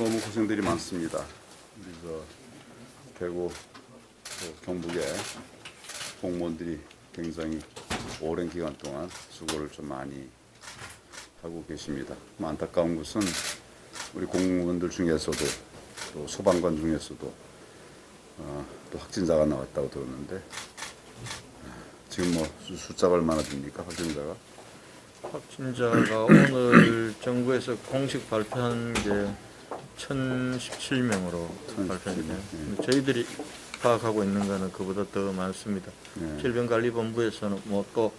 너무 고생들이 많습니다. 우리 대구 경북의 공무원들이 굉장히 오랜 기간 동안 수고를 좀 많이 하고 계십니다. 안타까운 것은 우리 공무원들 중에서도 또 소방관 중에서도 또 확진자가 나왔다고 들었는데 지금 뭐 숫자가 얼마나 됩니까? 확진자가 오늘 정부에서 공식 발표한 게 1017명으로 발표했네요. 저희들이 파악하고 있는 거는 그보다 더 많습니다. 질병관리본부에서는 뭐 또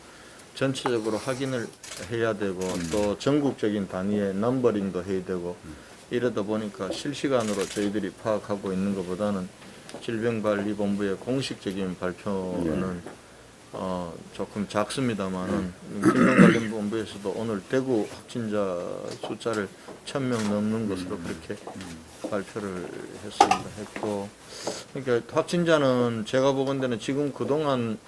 전체적으로 확인을 해야 되고 또 전국적인 단위의 넘버링도 해야 되고 이러다 보니까 실시간으로 저희들이 파악하고 있는 것보다는 질병관리본부의 공식적인 발표는 조금 작습니다만은 질병관리본부에서도 오늘 대구 확진자 숫자를 1000명 넘는 것으로 그렇게 발표를 했고, 그러니까 확진자는 제가 보건대는 지금 그동안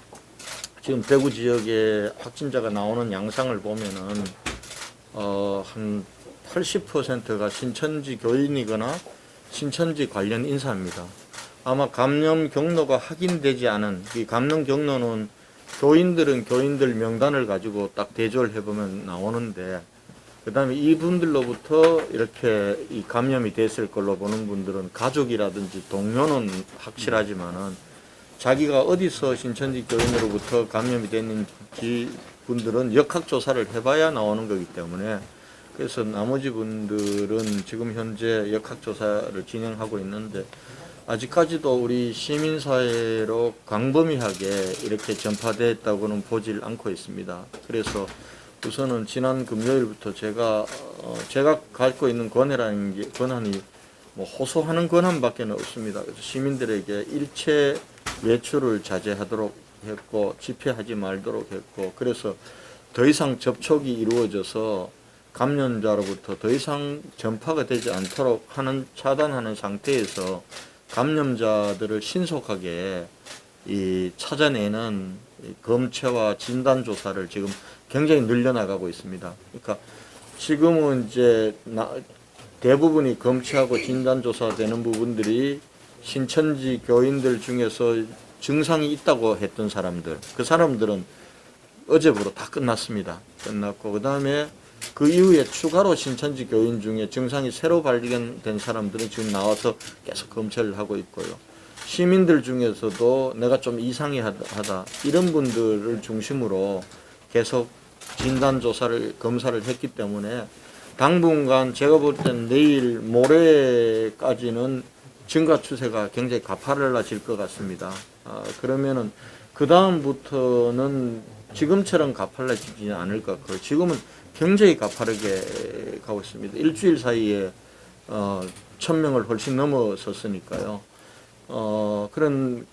지금 대구 지역에 확진자가 나오는 양상을 보면은 한 80%가 신천지 교인이거나 신천지 관련 인사입니다. 아마 감염 경로가 확인되지 않은, 이 감염 경로는 교인들은 교인들 명단을 가지고 딱 대조를 해보면 나오는데, 그 다음에 이분들로부터 이렇게 이 감염이 됐을 걸로 보는 분들은 가족이라든지 동료는 확실하지만은 자기가 어디서 신천지 교인으로부터 감염이 됐는지 분들은 역학조사를 해봐야 나오는 거기 때문에, 그래서 나머지 분들은 지금 현재 역학조사를 진행하고 있는데 아직까지도 우리 시민사회로 광범위하게 이렇게 전파됐다고는 보질 않고 있습니다. 그래서 우선은 지난 금요일부터 제가 갖고 있는 권한이 뭐 호소하는 권한밖에 없습니다. 그래서 시민들에게 일체 외출을 자제하도록 했고 집회하지 말도록 했고, 그래서 더 이상 접촉이 이루어져서 감염자로부터 더 이상 전파가 되지 않도록 차단하는 상태에서 감염자들을 신속하게 찾아내는 검체와 진단 조사를 지금 굉장히 늘려나가고 있습니다. 그러니까 지금은 이제 대부분이 검체하고 진단 조사되는 부분들이 신천지 교인들 중에서 증상이 있다고 했던 사람들, 그 사람들은 어제부로 다 끝났습니다. 끝났고, 그 다음에 그 이후에 추가로 신천지 교인 중에 증상이 새로 발견된 사람들은 지금 나와서 계속 검체를 하고 있고요. 시민들 중에서도 내가 좀 이상하다 이런 분들을 중심으로 계속 진단조사를 검사를 했기 때문에 당분간 제가 볼 때는 내일 모레까지는 증가 추세가 굉장히 가파를라질 것 같습니다. 그러면은 그 다음부터는 지금처럼 가팔라지지 않을 것 같고요. 지금은 굉장히 가파르게 가고 있습니다. 일주일 사이에 1000명을 훨씬 넘어섰으니까요.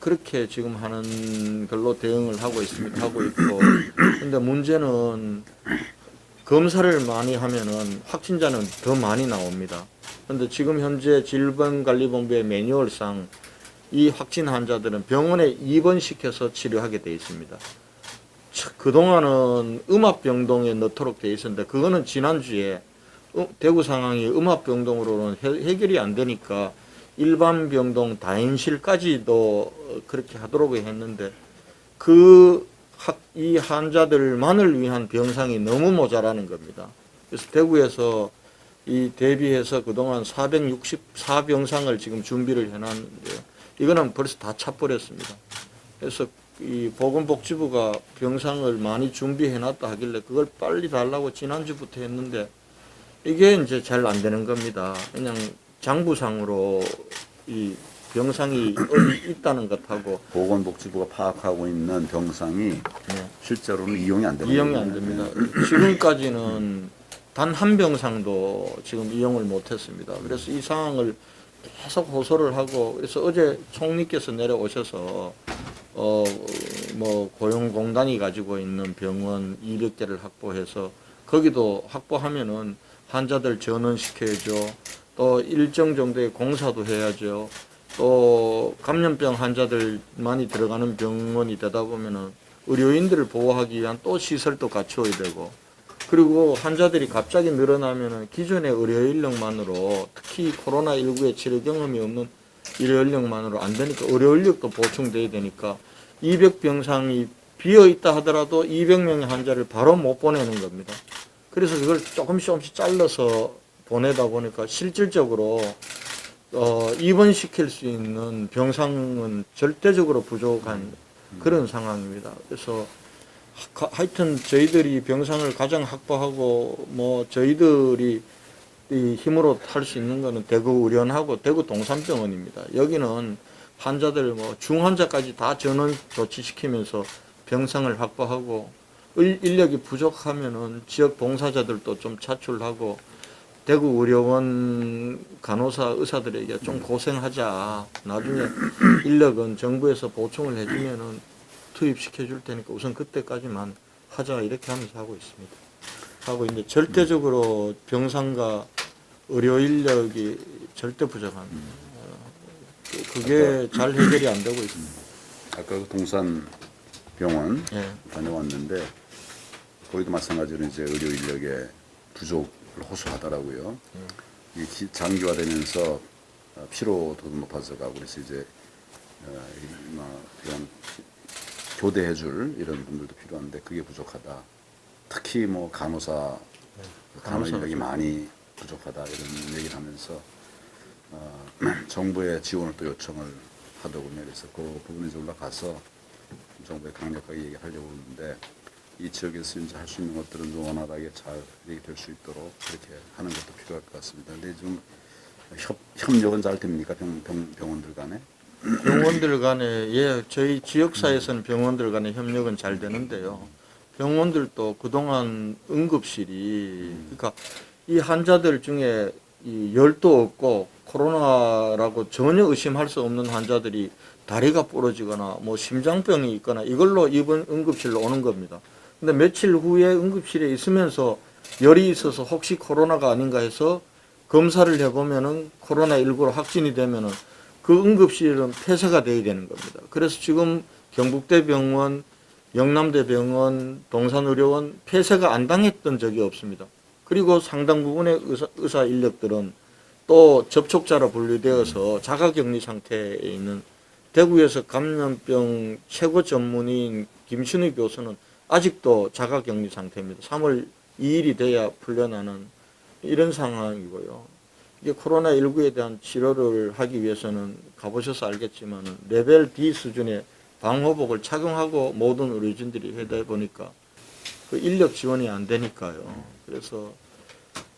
그렇게 지금 하는 걸로 대응을 하고 있고, 근데 문제는 검사를 많이 하면은 확진자는 더 많이 나옵니다. 근데 지금 현재 질병관리본부의 매뉴얼상 이 확진 환자들은 병원에 입원시켜서 치료하게 되어 있습니다. 그동안은 음압병동에 넣도록 되어 있었는데 그거는 지난주에 대구 상황이 음압병동으로는 해결이 안 되니까 일반 병동 다인실까지도 그렇게 하도록 했는데 이 환자들만을 위한 병상이 너무 모자라는 겁니다. 그래서 대구에서 대비해서 그동안 464병상을 지금 준비를 해놨는데요. 이거는 벌써 다 차버렸습니다. 그래서 이 보건복지부가 병상을 많이 준비해놨다 하길래 그걸 빨리 달라고 지난주부터 했는데 이게 이제 잘 안 되는 겁니다. 그냥 장부상으로 이 병상이 어디 있다는 것하고 보건복지부가 파악하고 있는 병상이 실제로는 이용이 안 됩니다. 지금까지는 단 한 병상도 지금 이용을 못했습니다. 그래서 이 상황을 계속 호소를 하고, 그래서 어제 총리께서 내려오셔서 고용공단이 가지고 있는 병원 200개를 확보해서 거기도 확보하면은 환자들 전원시켜야죠. 또 일정 정도의 공사도 해야죠. 또 감염병 환자들 많이 들어가는 병원이 되다 보면은 의료인들을 보호하기 위한 또 시설도 갖추어야 되고, 그리고 환자들이 갑자기 늘어나면은 기존의 의료 인력만으로 특히 코로나19에 치료 경험이 없는 의료 인력만으로 안 되니까 의료 인력도 보충돼야 되니까 200병상이 비어 있다 하더라도 200명의 환자를 바로 못 보내는 겁니다. 그래서 그걸 조금씩 잘라서 보내다 보니까 실질적으로 입원시킬 수 있는 병상은 절대적으로 부족한 그런 상황입니다. 그래서 하여튼 저희들이 병상을 가장 확보하고 뭐 저희들이 이 힘으로 할 수 있는 거는 대구 의료원하고 대구 동산병원입니다. 여기는 환자들 뭐 중환자까지 다 전원 조치시키면서 병상을 확보하고 인력이 부족하면은 지역 봉사자들도 좀 차출하고 대구 의료원 간호사 의사들에게 좀 고생하자. 나중에 인력은 정부에서 보충을 해주면은 투입시켜 줄 테니까 우선 그때까지만 하자 이렇게 하면서 하고 있습니다. 하고 이제 절대적으로 병상과 의료 인력이 절대 부족한 그게 잘 해결이 안 되고 있습니다. 아까 그 동산병원 예. 다녀왔는데 거기도 마찬가지로 이제 의료 인력의 부족을 호소하더라고요. 이게 장기화되면서 피로도 높아져 가고 그래서 이제 이런 교대해줄 이런 분들도 필요한데 그게 부족하다. 특히 뭐 간호사 인력이 많이 부족하다 이런 얘기를 하면서 정부의 지원을 또 요청을 하더군요. 그래서 그 부분에 이제 올라가서 정부에 강력하게 얘기하려고 하는데 이 지역에서 이제 할 수 있는 것들은 좀 원활하게 잘 얘기될 수 있도록 그렇게 하는 것도 필요할 것 같습니다. 근데 좀 협력은 잘 됩니까? 병원들 간에? 병원들 간에 예, 저희 지역사에서는 병원들 간의 협력은 잘 되는데요. 병원들도 그동안 응급실이 그러니까 이 환자들 중에 이 열도 없고 코로나라고 전혀 의심할 수 없는 환자들이 다리가 부러지거나 뭐 심장병이 있거나 이걸로 입원 응급실로 오는 겁니다. 근데 며칠 후에 응급실에 있으면서 열이 있어서 혹시 코로나가 아닌가 해서 검사를 해보면은 코로나19로 확진이 되면은 그 응급실은 폐쇄가 돼야 되는 겁니다. 그래서 지금 경북대병원, 영남대병원, 동산의료원 폐쇄가 안 당했던 적이 없습니다. 그리고 상당 부분의 의사 인력들은 또 접촉자로 분류되어서 자가격리 상태에 있는 대구에서 감염병 최고 전문의인 김신우 교수는 아직도 자가격리 상태입니다. 3월 2일이 돼야 풀려나는 이런 상황이고요. 이게 코로나19에 대한 치료를 하기 위해서는 가보셔서 알겠지만 레벨 D 수준의 방호복을 착용하고 모든 의료진들이 해다 보니까 그 인력 지원이 안 되니까요. 그래서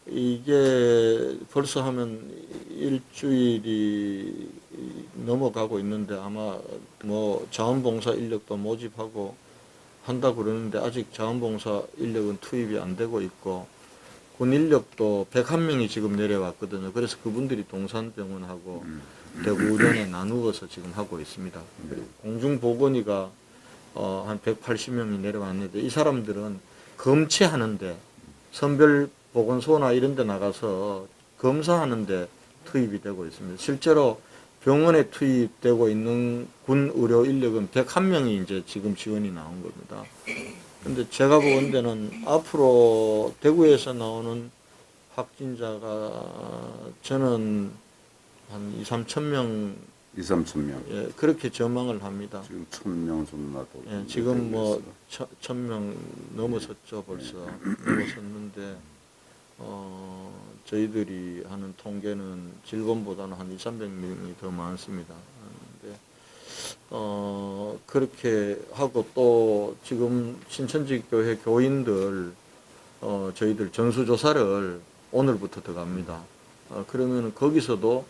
이게 벌써 하면 일주일이 넘어가고 있는데 아마 뭐 자원봉사 인력도 모집하고 한다 그러는데 아직 자원봉사 인력은 투입이 안 되고 있고 군 인력도 101명이 지금 내려왔거든요. 그래서 그분들이 동산병원하고 대구의료원에 나누어서 지금 하고 있습니다. 그리고 공중보건의가 한 180명이 내려왔는데 이 사람들은 검체하는데 선별보건소나 이런 데 나가서 검사하는데 투입이 되고 있습니다. 실제로 병원에 투입되고 있는 군 의료 인력은 101명이 이제 지금 지원이 나온 겁니다. 근데 제가 보는 데는 앞으로 대구에서 나오는 확진자가 저는 한 2, 3천 명 2, 3천 명. 예, 그렇게 전망을 합니다. 지금 1,000명 정도 나도. 예, 지금 뭐 1,000명 넘어섰죠 벌써. 넘어섰는데 저희들이 하는 통계는 질본보다는 한 2, 300명이 더 많습니다. 근데 그렇게 하고 또 지금 신천지 교회 교인들 저희들 전수조사를 오늘부터 들어갑니다. 그러면 거기서도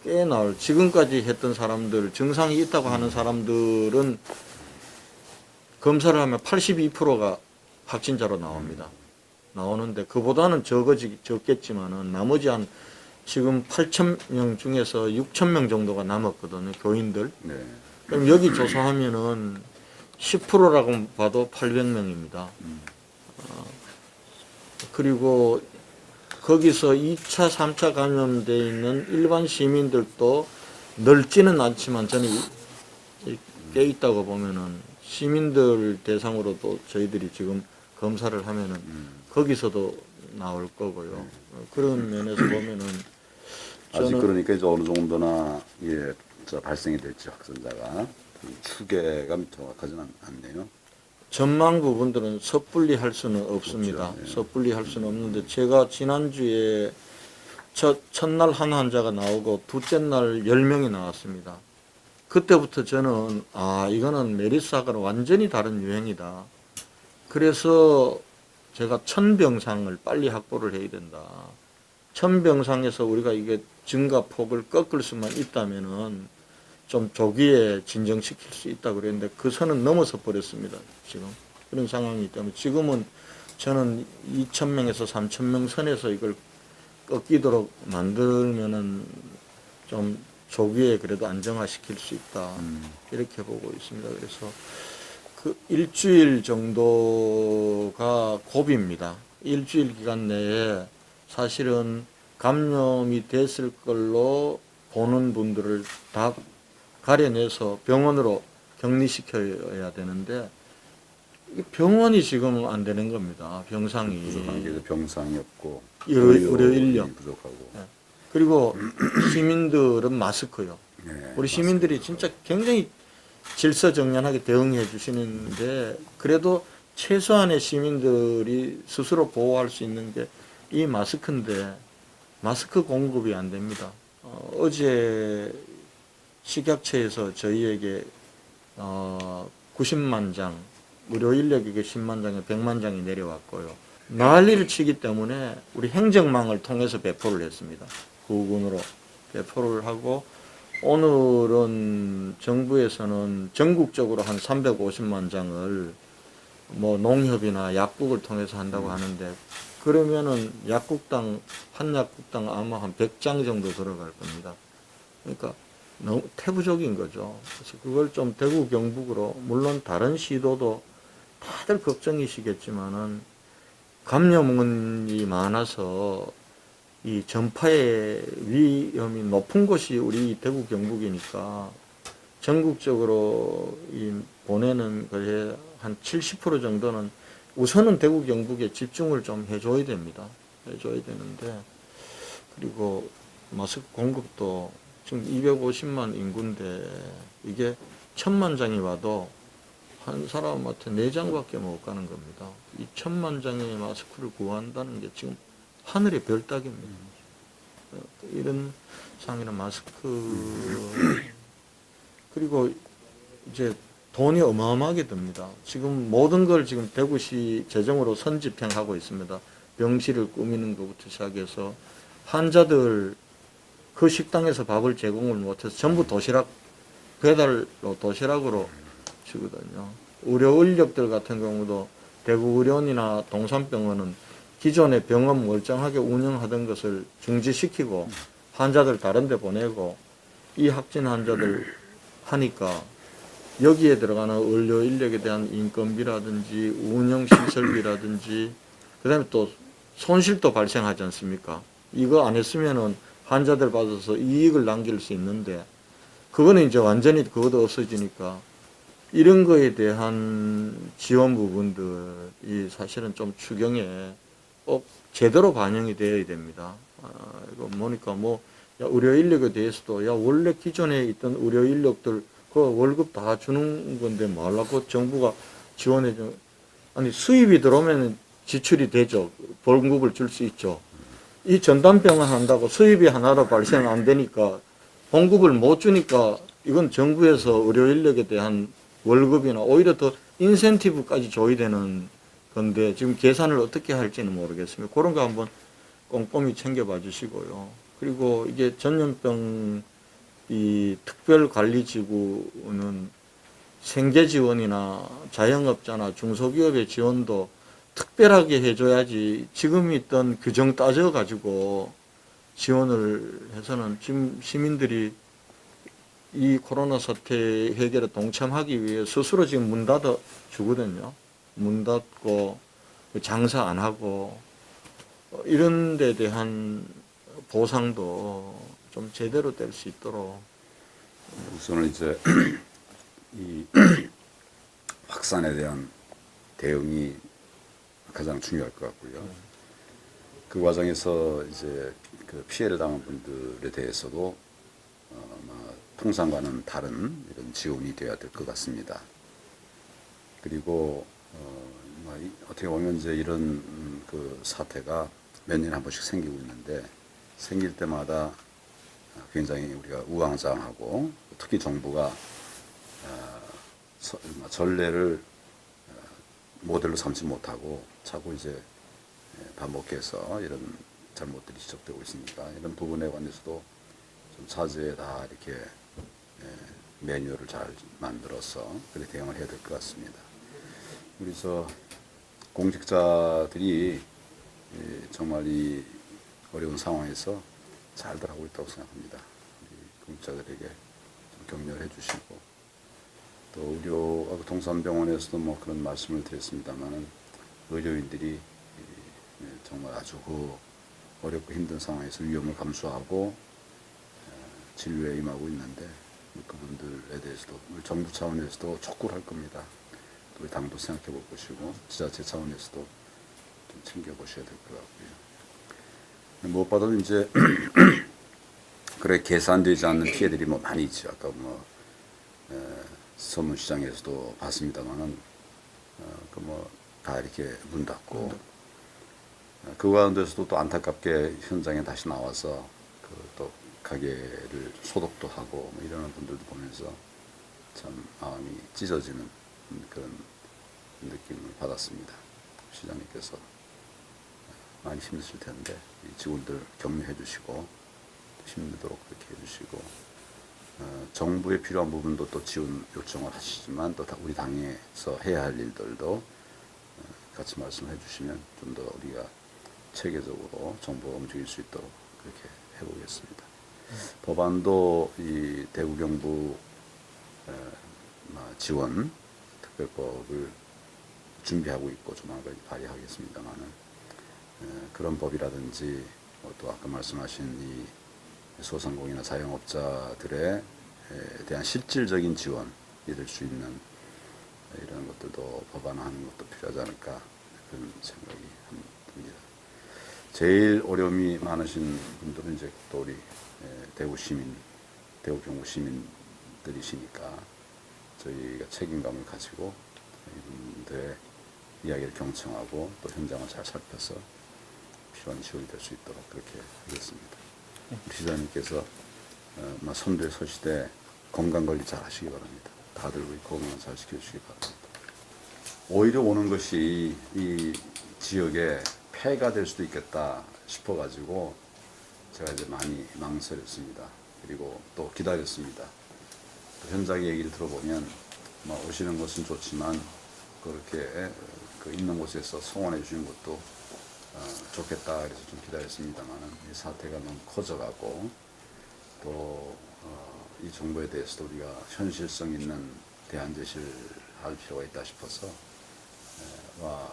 꽤 나올 지금까지 했던 사람들 증상이 있다고 하는 사람들은 검사를 하면 82%가 확진자로 나옵니다. 나오는데 그보다는 적겠지만은 나머지 한 지금 8,000명 중에서 6,000명 정도가 남았거든요. 교인들. 네. 그럼 여기 조사하면은 10%라고 봐도 800명입니다. 그리고 거기서 2차, 3차 감염되어 있는 일반 시민들도 넓지는 않지만 저는 꽤 있다고 보면은 시민들 대상으로도 저희들이 지금 검사를 하면은 거기서도 나올 거고요. 그런 면에서 보면은 아직 저는 그러니까 이제 어느 정도나 발생이 될지 확진자가 추계가 정확하지는 않네요. 전망 부분들은 섣불리 할 수는 없습니다. 그렇죠. 예. 섭불리 할 수는 없는데 제가 지난주에 첫날 한 환자가 나오고 둘째 날 10명이 나왔습니다. 그때부터 저는 이거는 메르스하고는 완전히 다른 유행이다. 그래서 제가 1000병상을 빨리 확보를 해야 된다. 1000병상에서 우리가 이게 증가폭을 꺾을 수만 있다면은 좀 조기에 진정시킬 수 있다 그랬는데 그 선은 넘어서 버렸습니다. 지금 그런 상황이기 때문에 지금은 저는 2000명에서 3000명 선에서 이걸 꺾이도록 만들면은 좀 조기에 그래도 안정화시킬 수 있다 이렇게 보고 있습니다. 그래서 그 일주일 정도가 고비입니다. 일주일 기간 내에 사실은 감염이 됐을 걸로 보는 분들을 다 가려내서 병원으로 격리시켜야 되는데 병원이 지금 안 되는 겁니다. 병상이 부족한 게 병상이 없고 의료 인력 부족하고. 예. 그리고 시민들은 마스크요. 예, 우리 시민들이 진짜 굉장히 질서정연하게 대응해 주시는데 그래도 최소한의 시민들이 스스로 보호할 수 있는 게 이 마스크인데 마스크 공급이 안 됩니다. 어제 식약처에서 저희에게 90만 장, 의료 인력에게 10만 장에 100만 장이 내려왔고요. 난리를 치기 때문에 우리 행정망을 통해서 배포를 했습니다. 구군으로 배포를 하고 오늘은 정부에서는 전국적으로 한 350만 장을 뭐 농협이나 약국을 통해서 한다고 하는데 그러면은 약국당 한 약국당 아마 한 100장 정도 들어갈 겁니다. 그러니까 너무 태부적인 거죠. 그래서 그걸 좀 대구 경북으로 물론 다른 시도도 다들 걱정이시겠지만은 감염원이 많아서 이 전파의 위험이 높은 곳이 우리 대구 경북이니까 전국적으로 이 보내는 거에 한 70% 정도는 우선은 대구 경북에 집중을 좀 해줘야 됩니다. 해줘야 되는데 그리고 마스크 공급도 지금 250만 인구인데 이게 1000만 장이 와도 한 사람한테 4장밖에 못 가는 겁니다. 이 1000만 장의 마스크를 구한다는 게 지금 하늘의 별 따기입니다. 이런 상이나 마스크 그리고 이제 돈이 어마어마하게 듭니다. 지금 모든 걸 지금 대구시 재정으로 선집행하고 있습니다. 병실을 꾸미는 것부터 시작해서 환자들 그 식당에서 밥을 제공을 못해서 전부 도시락 배달로 도시락으로 주거든요. 의료 인력들 같은 경우도 대구의료원이나 동산병원은 기존의 병원 멀쩡하게 운영하던 것을 중지시키고 환자들 다른 데 보내고 이 확진 환자들 하니까 여기에 들어가는 의료 인력에 대한 인건비라든지 운영 시설비라든지 그다음에 또 손실도 발생하지 않습니까? 이거 안 했으면은 환자들 받아서 이익을 남길 수 있는데 그거는 이제 완전히 그것도 없어지니까 이런 거에 대한 지원 부분들이 사실은 좀 추경에 꼭 제대로 반영이 되어야 됩니다. 이거 보니까 뭐 의료 인력에 대해서도 원래 기존에 있던 의료 인력들 그 월급 다 주는 건데 뭐하려고 정부가 지원해 줘. 아니 수입이 들어오면 지출이 되죠. 봉급을 줄 수 있죠. 이 전담병원 한다고 수입이 하나도 발생 안 되니까 봉급을 못 주니까 이건 정부에서 의료 인력에 대한 월급이나 오히려 더 인센티브까지 줘야 되는 건데 지금 계산을 어떻게 할지는 모르겠습니다. 그런 거 한번 꼼꼼히 챙겨봐 주시고요. 그리고 이게 전염병 이 특별관리지구는 생계 지원이나 자영업자나 중소기업의 지원도 특별하게 해줘야지 지금 있던 규정 따져가지고 지원을 해서는 지금 시민들이 이 코로나 사태 해결에 동참하기 위해 스스로 지금 문 닫아 주거든요. 문 닫고 장사 안 하고 이런 데 대한 보상도 좀 제대로 될 수 있도록 우선은 이제 이 확산에 대한 대응이 가장 중요할 것 같고요. 그 과정에서 이제 그 피해를 당한 분들에 대해서도 통상과는 다른 이런 지원이 되어야 될 것 같습니다. 그리고 어떻게 보면 이제 이런 그 사태가 몇 년에 한 번씩 생기고 있는데 생길 때마다 굉장히 우리가 우왕좌왕하고 특히 정부가 전례를 모델로 삼지 못하고 자꾸 이제 반복해서 이런 잘못들이 지적되고 있으니까 이런 부분에 관해서도 좀 자제다 이렇게 매뉴얼을 잘 만들어서 그렇게 대응을 해야 될 것 같습니다. 그래서 공직자들이 정말 이 어려운 상황에서 잘들 하고 있다고 생각합니다. 우리 공직자들에게 좀 격려를 해주시고 또 의료 동산병원에서도 뭐 그런 말씀을 드렸습니다만은 의료인들이 정말 아주 그 어렵고 힘든 상황에서 위험을 감수하고 진료에 임하고 있는데 그분들에 대해서도 우리 정부 차원에서도 촉구를 할 겁니다. 또 우리 당도 생각해 볼 것이고 지자체 차원에서도 좀 챙겨 보셔야 될 것 같고요. 무엇보다도 이제 그래 계산되지 않는 피해들이 뭐 많이 있죠. 아까 뭐 서문시장에서도 봤습니다만은 그 뭐 다 이렇게 문 닫고 그 가운데서도 또 안타깝게 현장에 다시 나와서 그 또 가게를 소독도 하고 뭐 이러는 분들도 보면서 참 마음이 찢어지는 그런 느낌을 받았습니다. 시장님께서 많이 힘드실 텐데 이 직원들 격려해 주시고 힘내도록 그렇게 해주시고 정부에 필요한 부분도 또 지원 요청을 하시지만 또 우리 당에서 해야 할 일들도 같이 말씀해 주시면 좀 더 우리가 체계적으로 정부가 움직일 수 있도록 그렇게 해보겠습니다. 법안도 이 대구 경부 지원 특별법을 준비하고 있고 조만간 발의하겠습니다만은 그런 법이라든지 또 아까 말씀하신 이 소상공인이나 자영업자들에 대한 실질적인 지원이 될 수 있는 이런 것들도 법안화하는 것도 필요하지 않을까 그런 생각이 듭니다. 제일 어려움이 많으신 분들은 이제 또 우리 대구 시민, 대구 경북 시민들이시니까 저희가 책임감을 가지고 이분들의 이야기를 경청하고 또 현장을 잘 살펴서 필요한 지원이 될 수 있도록 그렇게 하겠습니다. 우리 시장님께서 선두에 서시되 건강관리 잘 하시기 바랍니다. 다들 우리 건강 잘 지켜주시기 바랍니다. 오히려 오는 것이 이 지역에 폐해가 될 수도 있겠다 싶어가지고 제가 이제 많이 망설였습니다. 그리고 또 기다렸습니다. 또 현장의 얘기를 들어보면 오시는 것은 좋지만 그렇게 그 있는 곳에서 성원해 주시는 것도 좋겠다 그래서 좀 기다렸습니다만은 이 사태가 너무 커져가고 또 이 정부에 대해서도 우리가 현실성 있는 대안 제시를 할 필요가 있다 싶어서 와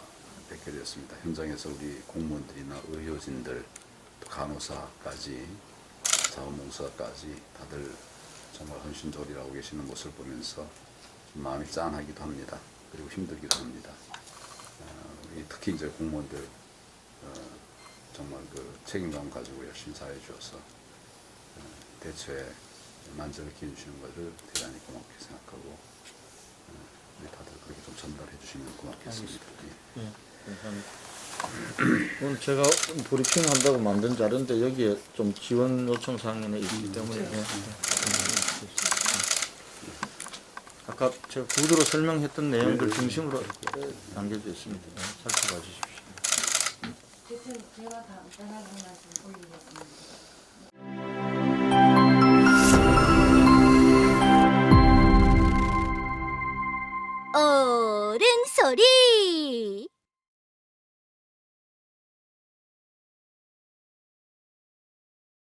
뵙게 되었습니다. 현장에서 우리 공무원들이나 의료진들 또 간호사까지 자원봉사까지 다들 정말 헌신적으로 일하고 계시는 모습을 보면서 좀 마음이 짠하기도 합니다. 그리고 힘들기도 합니다. 특히 이제 공무원들 정말 그 책임감 가지고 열심히 잘해 주어서 대처에 만족을 기해주시는 것을 대단히 고맙게 생각하고 우리 다들 그렇게 좀 전달해 주시면 고맙겠습니다. 예, 감사합니다. 오늘 제가 브리핑 한다고 만든 자료인데 여기에 좀 지원 요청 사항이 있기 때문에 아까 제가 구두로 설명했던 내용들 중심으로 남겨져 있습니다. 살펴봐 주십시오. 대표님, 제가 간단하게 말씀 올리겠습니다. 어른 소리